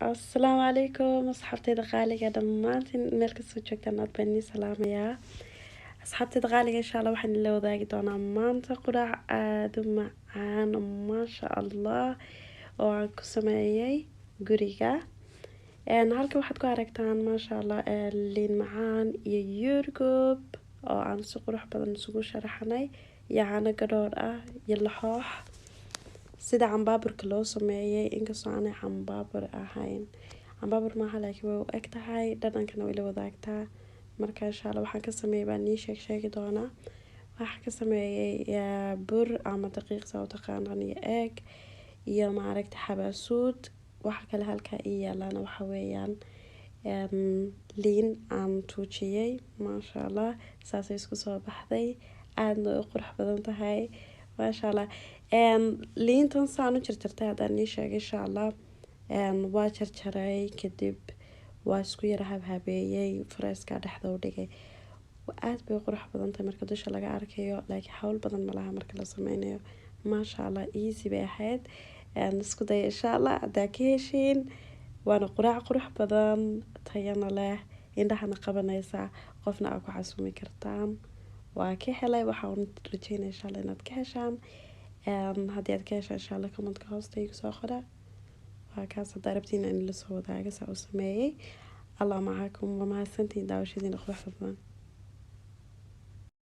السلام عليكم أصحابتي غالية دمانتين meel kastoo joogtaan aad baan idin salaamayaa asxaabtayda qaaliga insha Allah waxaan la wadaagi doonaa maanta quraac aad u macaan maasha Allah oo aan ku sameeyay guriga halka waxaad ku aragtaan maasha Allah liin macaan iyo yurgub oo aan si qurux badan isugu sharaxnay iyo caano garoor ah iyo laxoox sida cambaburka loo sameeyay inkastoo aanay cambabur ahayn cambabur maaha laakiin way u eg tahay dhadhankana way la wadaagtaa marka insha Allah waxaan ka sameeyay baan nii sheegi doonaa waxaan ka sameeyay bur ama daqiiq soo taqaanaan iyo egg iyo maaragta xabaasuud waxa kale halka ii yaalana waxa weeyaan liin aan tuujiyay maasha Allah saasay isku soo baxday aadna u qurux badan tahay maasha Allah liintan saan u jarjartay haddaan nii sheegay insha Allah waa jarjaray kadib waa isku yara habhabeeyay freeska dhexda u dhigay aad bay qurux badan tahay marka dusha laga arkayo laakiin hawl badan ma laha marka la sameynayo maasha Allah easy bay ahayd isku day insha Allah hadaa ka heshiin waana quraac qurux badan tayana leh indhahana qabanaysa qofna aad ku xasuumi kartaan waa ka helay waxaan rajeynayaa insha Allah inaad ka heshaan haddii aad ka heshaan insha Allah comment-ka hoosta igu soo qora waa kaas hadaa rabtiin in la soo wadaago saa u sameeyay Allah macaakum waa mahadsantihiin daawashadiina quruxda badan